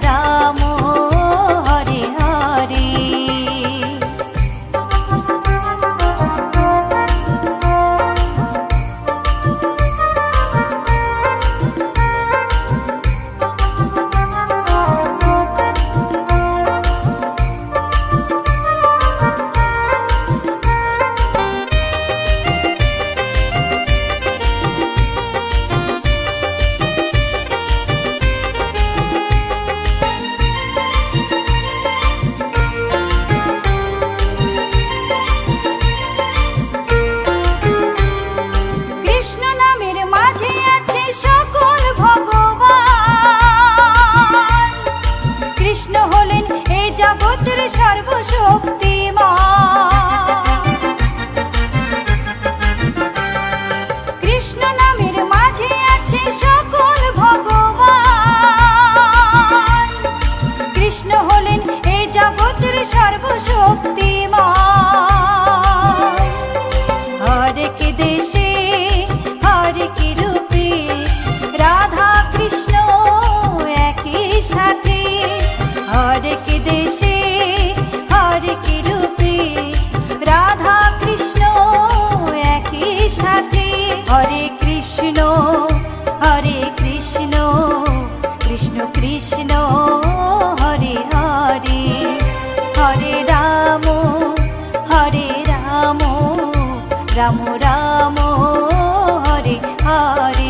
রাম হরে হরে। কৃষ্ণ নামের মাঝে আছে সকল ভগবান, কৃষ্ণ হলেন এই জগতের সর্বশক্তিমান। কৃষ্ণ নামের মাঝে আছে সকল ভগবান, কৃষ্ণ হলেন এই জগতের সর্বশক্তিমান। হরেক দেশে হরেক রূপে রাধা কৃষ্ণ একই সাথে, হরেক দেশে হরেক রূপে রাধা কৃষ্ণ একই সাথে। হরে কৃষ্ণ কৃষ্ণ কৃষ্ণ হরে হরে, হরে রাম রাম রাম হরে হরে।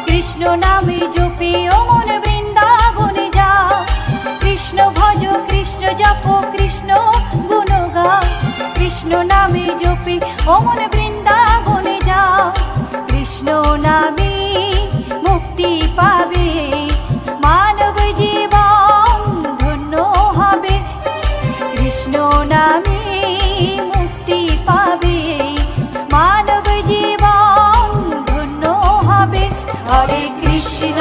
কৃষ্ণ নামে জপে ও মন বৃন্দাবনে যাও, কৃষ্ণ ভজ কৃষ্ণ জপ কৃষ্ণ গুণ গাও, কৃষ্ণ নামে জপে ও মন বৃন্দাবনে যাও। কৃষ্ণ নামে মুক্তি পাবে মানব জীবন ধন্য হবে, কৃষ্ণ নামে মুক্তি পাবে মানব জীবন ধন্য হবে। হরে কৃষ্ণ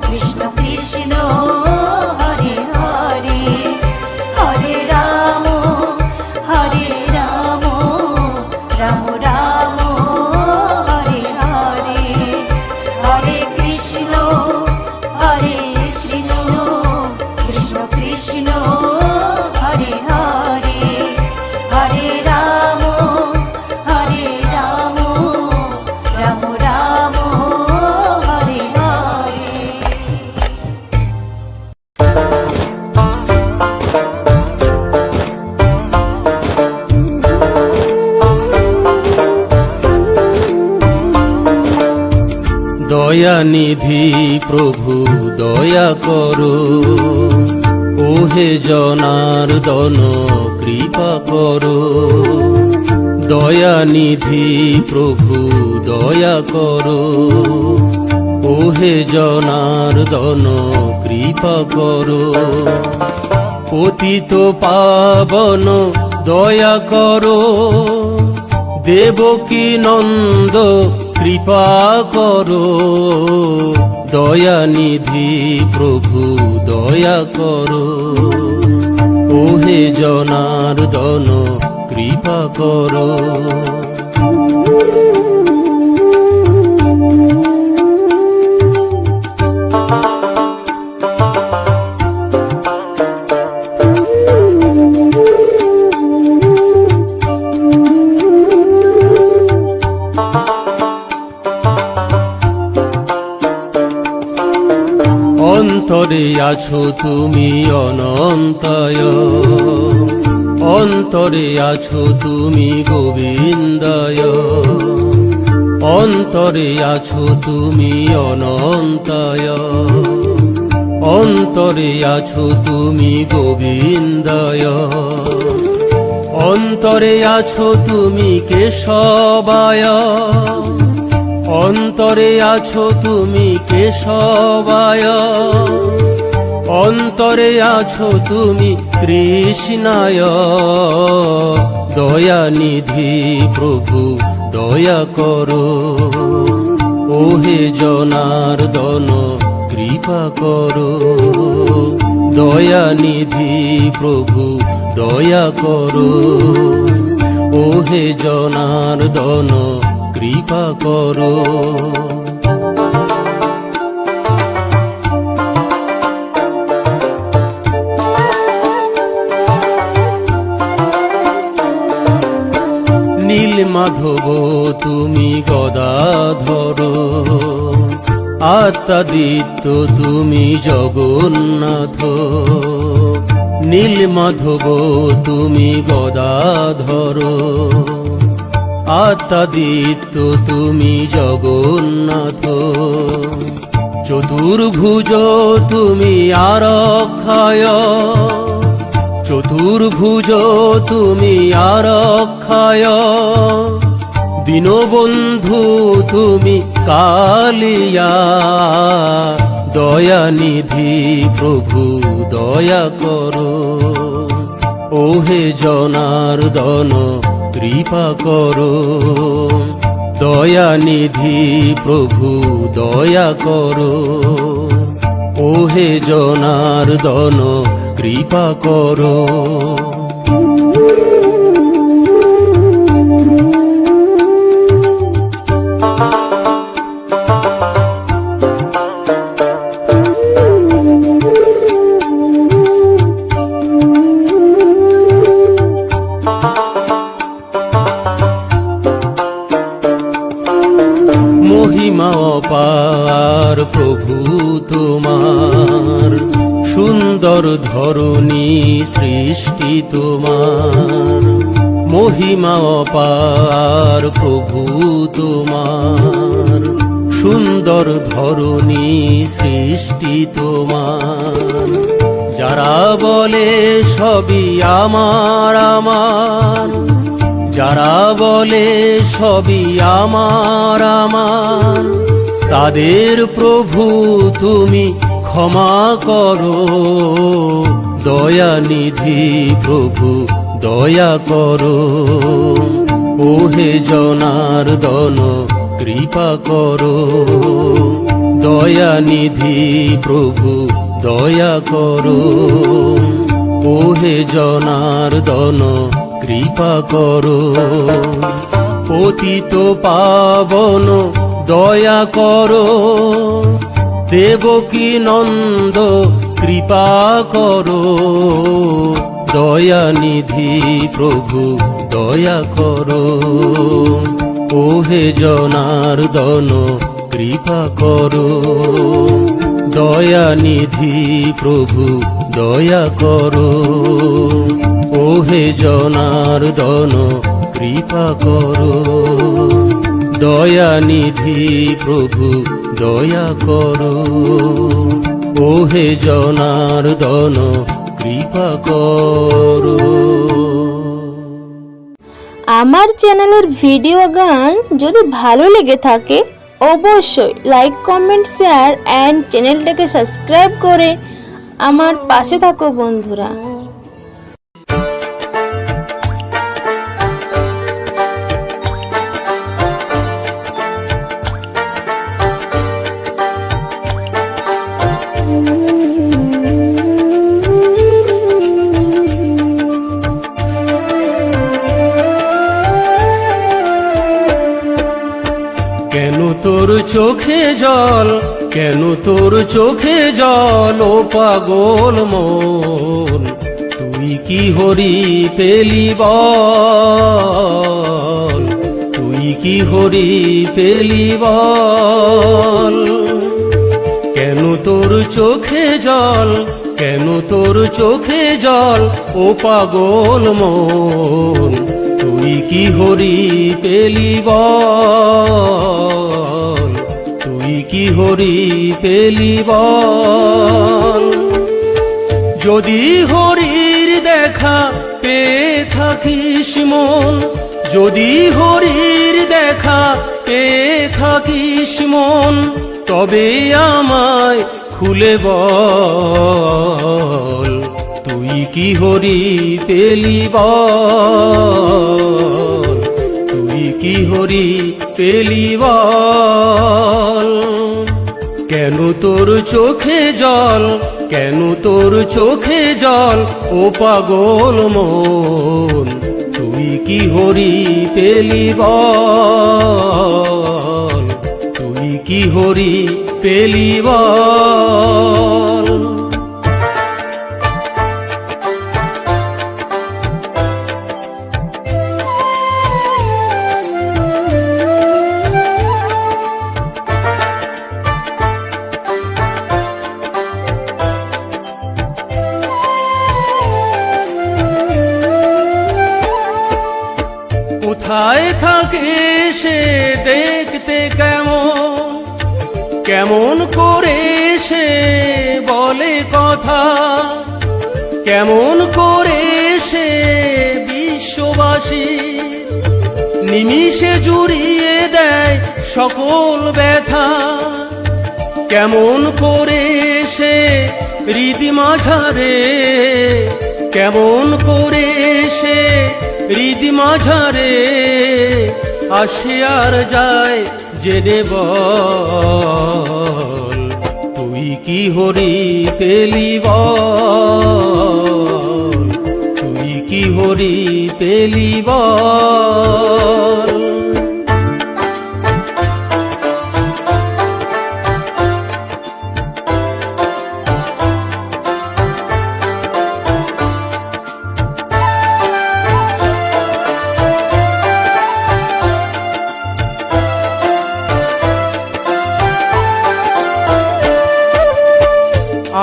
কৃষ্ণ কৃষ্ণ হরে হরে, হরে রাম রাম রাম হরে হরে, হরে কৃষ্ণ কৃষ্ণ কৃষ্ণ হরে হরে, হরে রাম রাম রাম হরে হরে। দয়ানিধি প্রভু দয়া করো, ওহে জনার্দন কৃপা করো। দয়ানিধি প্রভু দয়া করো, ওহে জনার্দন কৃপা করো। পতিত পাবন দয়া করো, দেবকী নন্দ কৃপা করো, দয়ানিধি প্রভু দয়া করো, ওহে জনার্দন কৃপা করো। অন্তরে আছো তুমি অনন্তয়, অন্তরে আছো তুমি গোবিন্দয়, অন্তরে আছো তুমি অনন্তয়, অন্তরে আছো তুমি গোবিন্দয়, অন্তরে আছো তুমি কেশবায়, অন্তরে আছো তুমি কেশবায়, অন্তরে আছো তুমি কৃষ্ণায়, দয়ানিধি প্রভু দয়া করো, ওহে জনার্দন কৃপা করো, দয়ানিধি প্রভু দয়া করো, ওহে জনার্দন কৃপা করো। নীল মাধব তুমি গদাধর, আত্মাদিত্য তুমি জগন্নাথ, নীল মাধব তুমি গদাধর, আত্মাদিত্য তুমি জগন্নাথ, চতুর্ভুজ তুমি আরক্ষায়, চতুর্ভুজ তুমি আরক্ষায়, দীনবন্ধু তুমি কালিয়া, দয়ানিধি প্রভু দয়া করো, ওহে জনার্দন কৃপা করো, দয়ানিধি প্রভু দয়া করো, ওহে জনার্দন কৃপা করো। মহিমা অপার প্রভু তোমার, সুন্দর ধরণী সৃষ্টি তোমার, মহিমা অপার প্রভু তোমার, সুন্দর ধরণী সৃষ্টি তোমার, যারা বলে সবই আমার আমার, যারা বলে সবই আমার আমার, তাদের প্রভু তুমি ক্ষমা করো, দয়ানিধি প্রভু দয়া করো, ওহে জনার্দন কৃপা করো, দয়ানিধি প্রভু দয়া করো, ওহে জনার্দন কৃপা করো, পতিত পাবন দয়া করো, দেবকী নন্দ কৃপা করো, দয়ানিধি প্রভু দয়া করো, ওহে জনার্দন কৃপা করো, দয়ানিধি প্রভু দয়া করো, ওহে জনার্দন কৃপা করো, দয়ানিধি প্রভু দয়া করো, ওহে জনার্দন কৃপা করো। আমার চ্যানেলের ভিডিও গান যদি ভালো লেগে থাকে অবশ্যই লাইক কমেন্ট শেয়ার এন্ড চ্যানেলটাকে সাবস্ক্রাইব করে আমার পাশে থাকো বন্ধুরা। কেন তোর চোখে জল, কেন তোর চোখে জল, ও পাগল মন তুই কি হরি পেলি বল, তুই কি হরি পেলি বল। কেন তোর চোখে জল, কেন তোর চোখে জল, ও পাগল মন তুই কি হরি পেলি বল, তুই কি হরি পেলি বল। যদি হরির দেখা পেয়ে থাকিস মন, যদি হরির দেখা পেয়ে থাকিস মন, তবে আমায় খুলে বল, তুই কি হরি পেলি বল, তুই কি হরি পেলি বল। কেন তোর চোখে জল, কেন তোর চোখে জল, ও পাগল মন তুই কি হরি পেলি বল, তুই কি হরি পেলি বল। কোথায় থাকে সে দেখতে কেমন, কেমন করে সে বলে কথা, কেমন করে সে বিশ্ববাসী নিমিষে জুড়িয়ে দেয় সকল ব্যথা, কেমন করে সে হৃদি মাঝারে, কেমন করে সে হৃদি মাঝারে আসে আর যায় জেনে বল, তুই কি হরি পেলি বল, তুই কি হরি পেলি বল।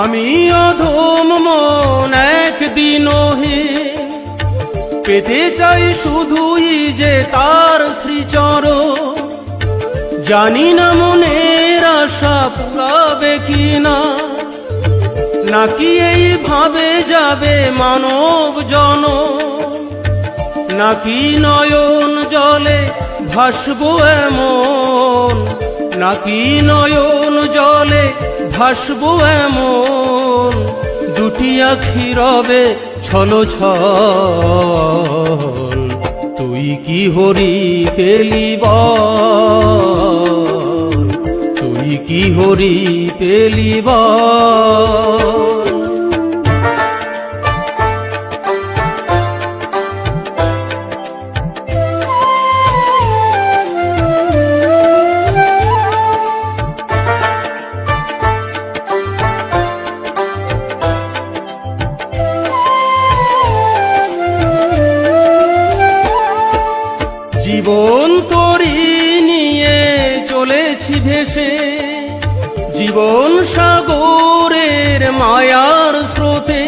আমি অধম মন একদিন হে পেতে চাই শুধুই যে তার শ্রীচরণ, জানি না মনের আশা পুরাবে কিনা, নাকি এইভাবে যাবে মানব জন, নাকি নয়ন জলে ভাসবো এমন, নাকি নয়ন জলে ভাসবো এমন, দুটি আখি রবে ছলো ছল, তুই কি হরি পেলি বল, তুই কি হরি পেলি বল। জীবন তোরি নিয়ে চলেছি ভেসে, জীবন সাগরের মায়ার স্রোতে,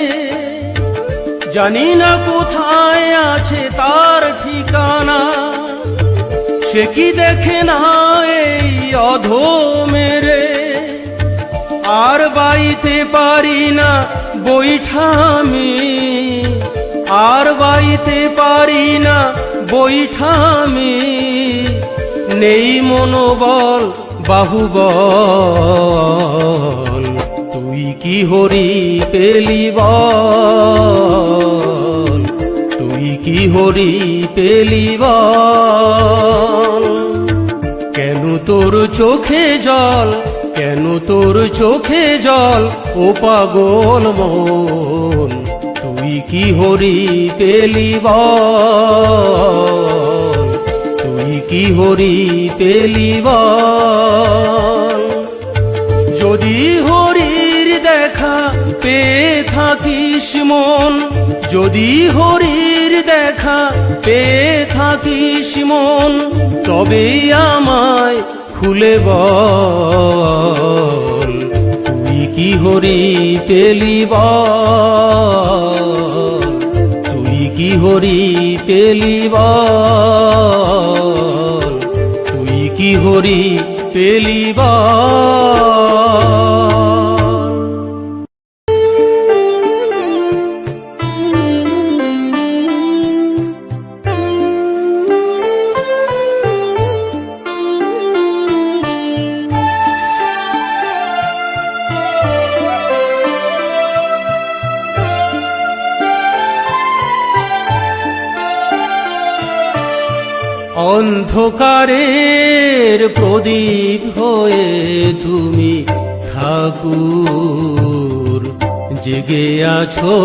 জানি না কোথায় আছে তার ঠিকানা, সে কি দেখে না এই অধমেরে, আর বাইতে পারি না বৈঠামি, আর বাইতে পারি না বৈঠামি, নেই মনোবল বাহুবল, তুই কি হরি পেলি বল, তুই কি হরি পেলি বল। কেন তোর চোখে জল, কেন তোর চোখে জল, ও পাগল মন তুই কি হরি পেলি বল, তুই কি হরি পেলি বল? যদি হরির দেখা পেয়ে থাকিস মন, যদি হরির দেখা পেয়ে থাকিস মন, তবে আমায় খুলে বল, তুই কি হরি পেলি বল? তুই কি হরি পেলি বল? তুই কি হরি পেলি বল? অন্ধকারের প্রদীপ হয়ে তুমি ঠাকুর, জেগে আছো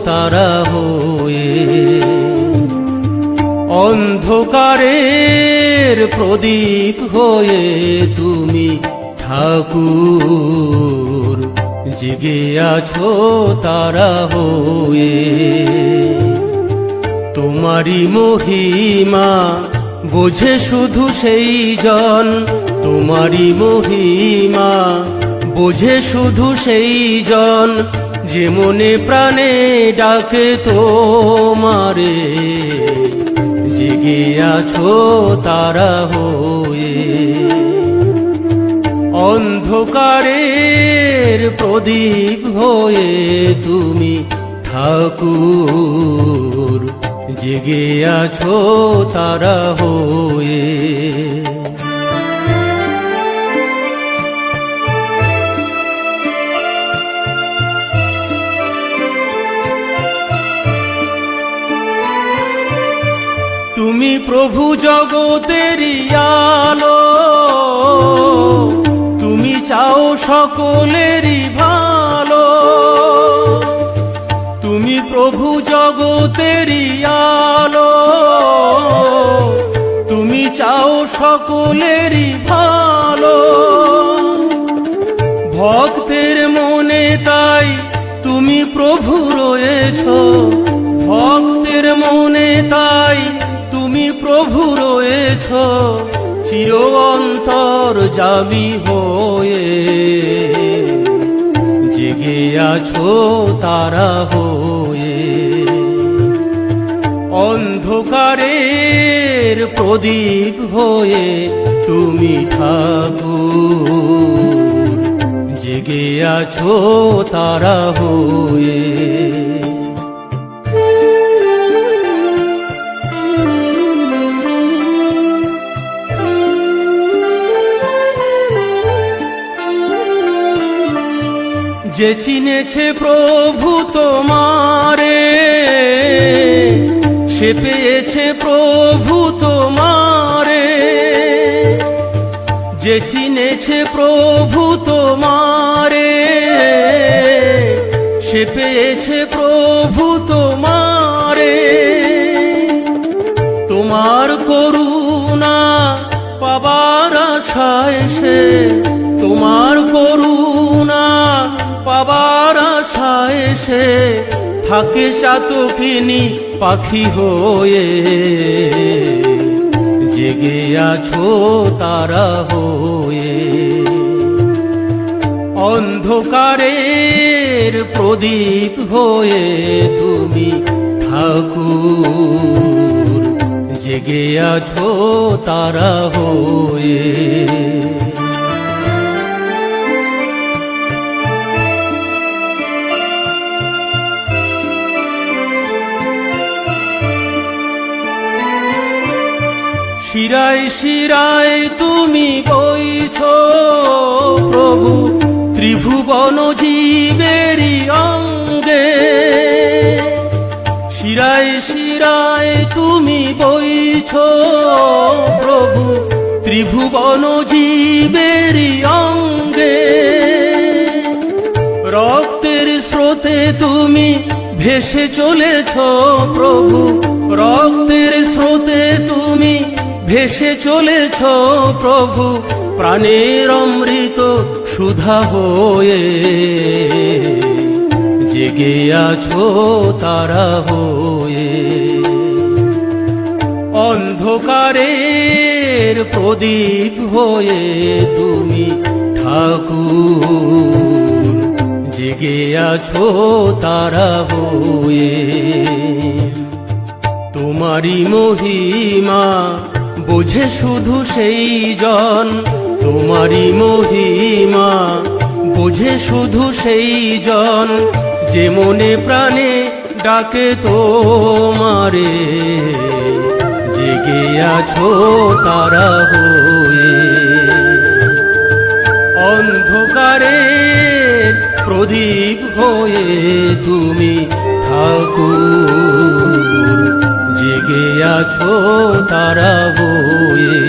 তারা হয়ে। অন্ধকারের প্রদীপ হয়ে তুমি ঠাকুর, জেগে আছো তারা হয়ে। তোমারি মহিমা বোঝে শুধু সেই জন, তোমারি মহিমা বোঝে শুধু সেই জন, যে মনে প্রাণে ডাকে তোমারে, জেগে আছো তারা হয়ে। অন্ধকারের প্রদীপ হয়ে তুমি ঠাকুর, জেগে আছো তারা হয়ে। তুমি প্রভু জগতেরই আলো, তুমি চাও সকলেরই ভালো। তুমি প্রভু জগতেরই আলো, তুমি চাও সকলেরই ভালো। ভক্তের মনে তাই তুমি প্রভু রয়েছো, ভক্তের মনে তাই তুমি প্রভু রয়েছো, চির অন্তর্যামী হয়ে, জেগে আছো তারা হয়ে। অন্ধকারের প্রদীপ হয়ে তুমি ঠাকুর, জেগে আছো তারা হয়ে। যে চিনেছে প্রভু তোমারে, সে পেয়েছে প্রভু তোমারে। যে চিনেছে প্রভু তোমারে, সে পেয়েছে প্রভু তোমারে। তোমার করুণা পাবার আশায় সে, তোমার করুণা পাবার আশায় সে, থাকে চাতকিনী পাখি হয়ে, জেগে আছো তারা হয়ে। অন্ধকারের প্রদীপ হয়ে তুমি ঠাকুর, জেগে আছো তারা হয়ে। শিরায় শিরায় তুমি বইছো প্রভু, ত্রিভুবন জীবেরই অঙ্গে। শিরায় শিরায় তুমি বইছো প্রভু, ত্রিভুবন জীবেরই অঙ্গে। রক্তের স্রোতে তুমি ভেসে চলেছ প্রভু, রক্তের স্রোতে তুমি ভেসে চলেছ প্রভু প্রাণের অমৃত সুধা হয়ে, জেগে আছো তারা হয়ে। অন্ধকারের প্রদীপ হয়ে তুমি ঠাকুর, জেগে আছো তারা হয়ে। তোমারি মহিমা বোঝে শুধু সেই জন, তোমারি মহিমা বোঝে শুধু সেই জন, যে মনে প্রাণে ডাকে তোমারে, জেগে আছো তারা হয়ে। অন্ধকারের প্রদীপ হয়ে তুমি ঠাকুর, জেগে আছো তারা হয়ে।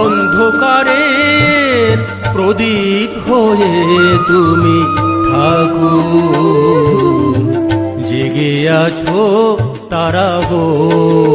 অন্ধকারের প্রদীপ হয়ে তুমি ঠাকুর, জেগে আছো তারা হয়ে।